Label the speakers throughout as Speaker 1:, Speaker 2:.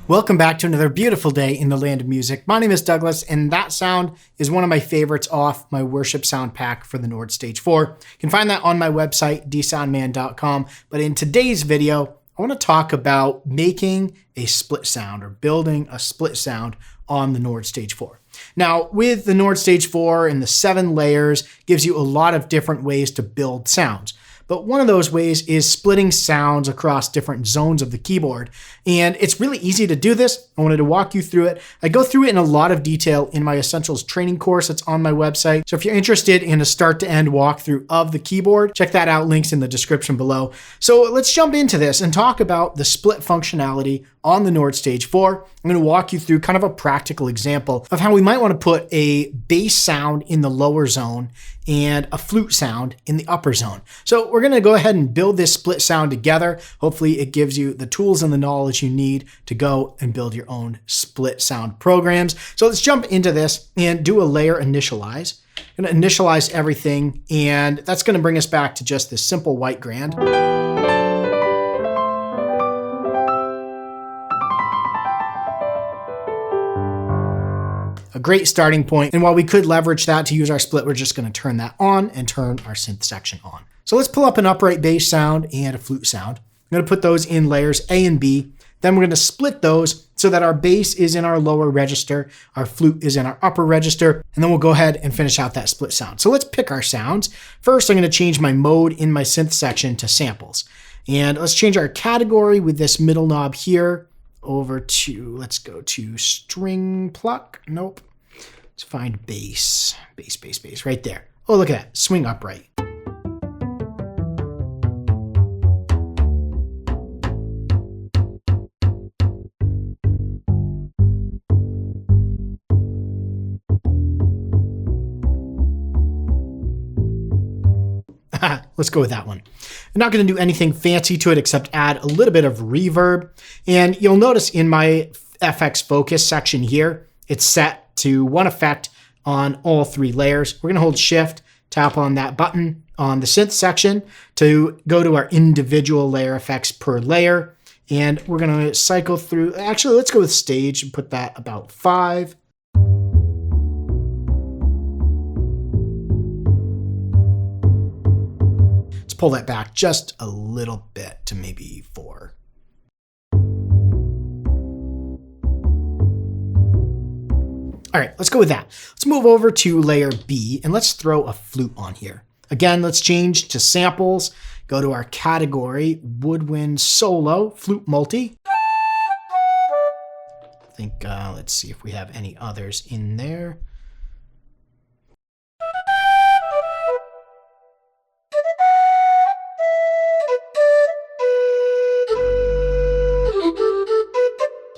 Speaker 1: Welcome back to another beautiful day in the land of music. My name is Douglas, and that sound is one of my favorites off my worship sound pack for the Nord Stage 4. You can find that on my website, dsoundman.com. But in today's video, I want to talk about making a split sound or building a split sound on the Nord Stage 4. Now, with the Nord Stage 4 and the 7 layers, gives you a lot of different ways to build sounds. But one of those ways is splitting sounds across different zones of the keyboard. And it's really easy to do this. I wanted to walk you through it. I go through it in a lot of detail in my Essentials training course that's on my website. So if you're interested in a start to end walkthrough of the keyboard, check that out. Links in the description below. So let's jump into this and talk about the split functionality on the Nord Stage 4. I'm going to walk you through kind of a practical example of how we might want to put a bass sound in the lower zone and a flute sound in the upper zone. So we're going to go ahead and build this split sound together. Hopefully it gives you the tools and the knowledge you need to go and build your own split sound programs. So let's jump into this and do a layer initialize. I'm going to initialize everything, and that's going to bring us back to just this simple white grand. A great starting point. And while we could leverage that to use our split, we're just going to turn that on and turn our synth section on. So let's pull up an upright bass sound and a flute sound. I'm going to put those in layers A and B. Then we're going to split those so that our bass is in our lower register, our flute is in our upper register, and then we'll go ahead and finish out that split sound. So let's pick our sounds. First, I'm going to change my mode in my synth section to samples. And let's change our category with this middle knob here over to, let's go to string pluck. Nope. Let's find bass, bass, right there. Oh, look at that, swing upright. Let's go with that one. I'm not going to do anything fancy to it except add a little bit of reverb. And you'll notice in my FX focus section here, it's set to one effect on all 3 layers. We're going to hold shift, tap on that button on the synth section to go to our individual layer effects per layer. And we're going to cycle through. Actually, let's go with stage and put that about 5. Pull that back just a little bit to maybe 4. All right, let's go with that. Let's move over to layer B and let's throw a flute on here. Again, let's change to samples, go to our category, woodwind solo, flute multi. I think, let's see if we have any others in there.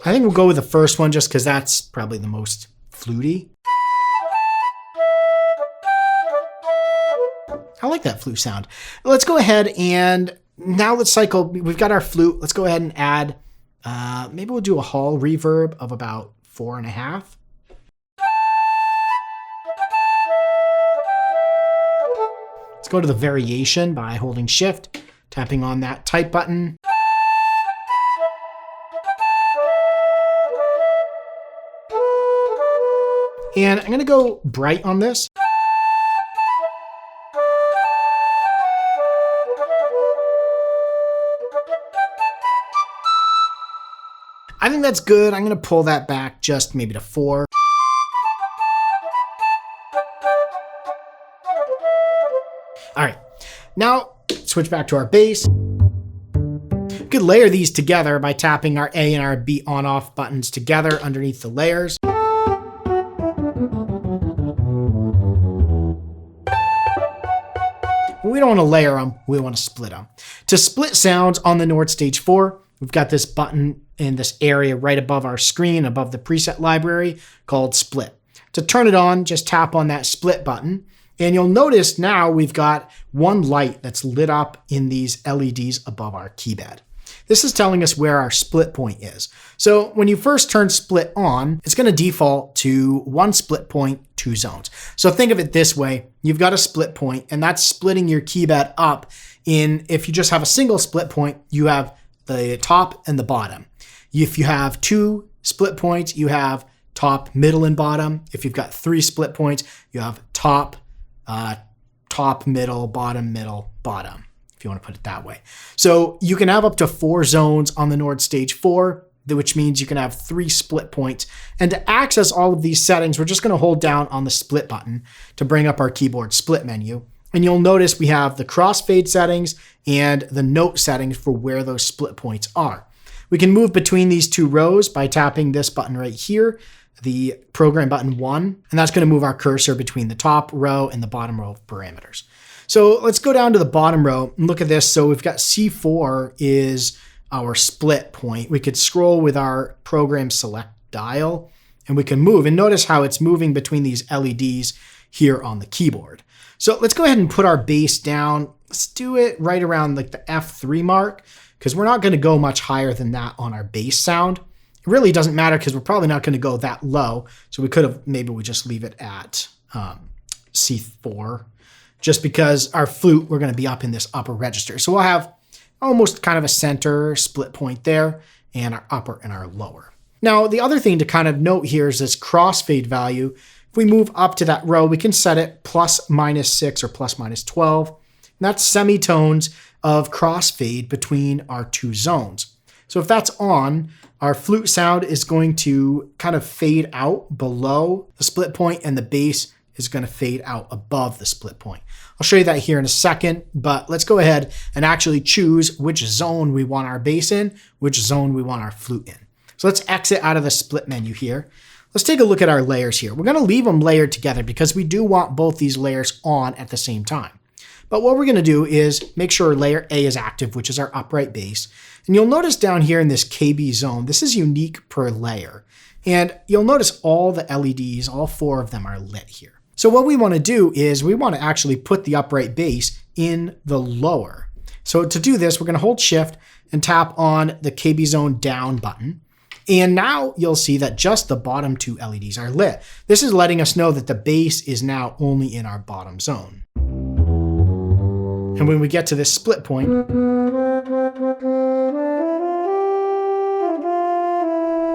Speaker 1: I think we'll go with the first one just because that's probably the most fluty. I like that flute sound. Let's go ahead and now let's cycle. We've got our flute. Let's go ahead and add, maybe we'll do a hall reverb of about 4.5. Let's go to the variation by holding shift, tapping on that type button. And I'm going to go bright on this. I think that's good. I'm going to pull that back just maybe to 4. All right, now switch back to our bass. We could layer these together by tapping our A and our B on-off buttons together underneath the layers. We don't want to layer them, we want to split them. To split sounds on the Nord Stage 4, we've got this button in this area right above our screen, above the preset library, called split. To turn it on, just tap on that split button, and you'll notice now we've got one light that's lit up in these LEDs above our keybed. This is telling us where our split point is. So when you first turn split on, it's going to default to 1 split point, 2 zones. So think of it this way. You've got a split point, and that's splitting your keybed up in, if you just have a single split point, you have the top and the bottom. If you have 2 split points, you have top, middle, and bottom. If you've got 3 split points, you have top, middle, bottom, if you want to put it that way. So you can have up to 4 zones on the Nord Stage 4, which means you can have 3 split points. And to access all of these settings, we're just going to hold down on the split button to bring up our keyboard split menu. And you'll notice we have the crossfade settings and the note settings for where those split points are. We can move between these 2 rows by tapping this button right here, the program button 1, and that's going to move our cursor between the top row and the bottom row of parameters. So let's go down to the bottom row and look at this. So we've got C4 is our split point. We could scroll with our program select dial and we can move, and notice how it's moving between these LEDs here on the keyboard. So let's go ahead and put our bass down. Let's do it right around like the F3 mark, because we're not going to go much higher than that on our bass sound. It really doesn't matter because we're probably not going to go that low. So we could have, maybe we just leave it at C4, just because our flute, we're going to be up in this upper register. So we'll have almost kind of a center split point there, and our upper and our lower. Now, the other thing to kind of note here is this crossfade value. If we move up to that row, we can set it ±6 or ±12. And that's semitones of crossfade between our 2 zones. So if that's on, our flute sound is going to kind of fade out below the split point, and the bass is going to fade out above the split point. I'll show you that here in a second, but let's go ahead and actually choose which zone we want our bass in, which zone we want our flute in. So let's exit out of the split menu here. Let's take a look at our layers here. We're going to leave them layered together because we do want both these layers on at the same time. But what we're going to do is make sure layer A is active, which is our upright bass. And you'll notice down here in this KB zone, this is unique per layer. And you'll notice all the LEDs, all 4 of them are lit here. So what we want to do is we want to actually put the upright bass in the lower. So to do this, we're going to hold shift and tap on the KB zone down button. And now you'll see that just the bottom 2 LEDs are lit. This is letting us know that the bass is now only in our bottom zone. And when we get to this split point,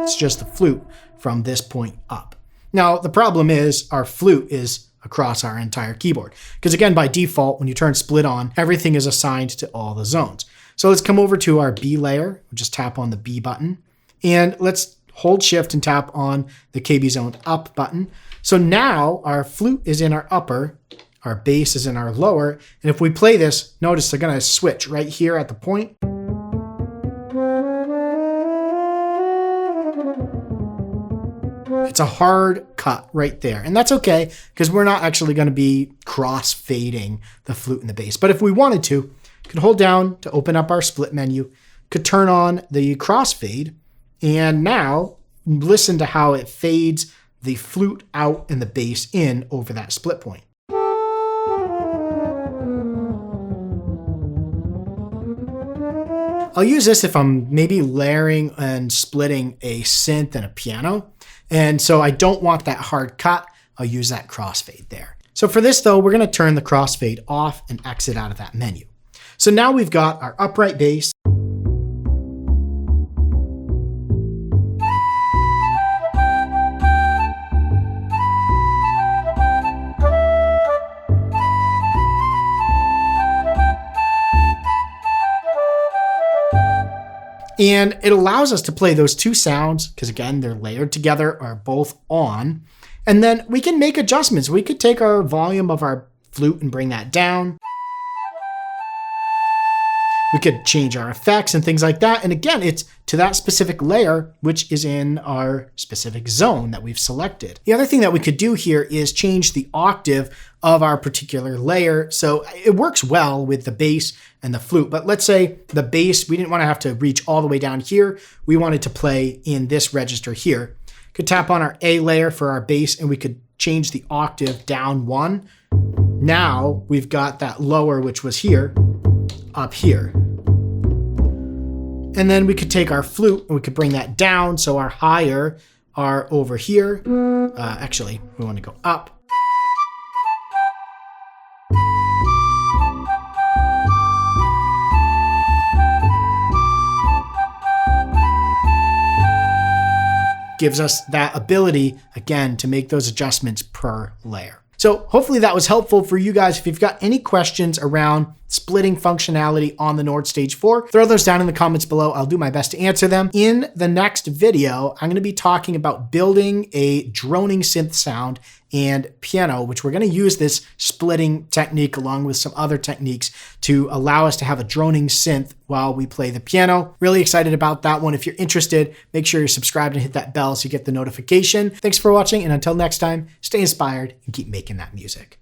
Speaker 1: it's just the flute from this point up. Now, the problem is our flute is across our entire keyboard. Because again, by default, when you turn split on, everything is assigned to all the zones. So let's come over to our B layer. We'll just tap on the B button. And let's hold shift and tap on the KB zone up button. So now our flute is in our upper, our bass is in our lower. And if we play this, notice they're going to switch right here at the point. It's a hard cut right there. And that's okay, because we're not actually going to be cross-fading the flute and the bass. But if we wanted to, could hold down to open up our split menu, could turn on the crossfade, and now listen to how it fades the flute out and the bass in over that split point. I'll use this if I'm maybe layering and splitting a synth and a piano. And so I don't want that hard cut. I'll use that crossfade there. So for this though, we're going to turn the crossfade off and exit out of that menu. So now we've got our upright bass. And it allows us to play those 2 sounds, because again, they're layered together, are both on. And then we can make adjustments. We could take our volume of our flute and bring that down. We could change our effects and things like that. And again, it's to that specific layer, which is in our specific zone that we've selected. The other thing that we could do here is change the octave of our particular layer. So it works well with the bass and the flute. But let's say the bass, we didn't want to have to reach all the way down here. We wanted to play in this register here. Could tap on our A layer for our bass, and we could change the octave down 1. Now we've got that lower, which was here, up here. And then we could take our flute and we could bring that down. So our higher are over here. Actually, we want to go up. gives us that ability, again, to make those adjustments per layer. So hopefully that was helpful for you guys. If you've got any questions around splitting functionality on the Nord Stage 4, throw those down in the comments below. I'll do my best to answer them. In the next video, I'm going to be talking about building a droning synth sound and piano, which we're going to use this splitting technique along with some other techniques to allow us to have a droning synth while we play the piano. Really excited about that one. If you're interested, make sure you're subscribed and hit that bell so you get the notification. Thanks for watching, and until next time, stay inspired and keep making that music.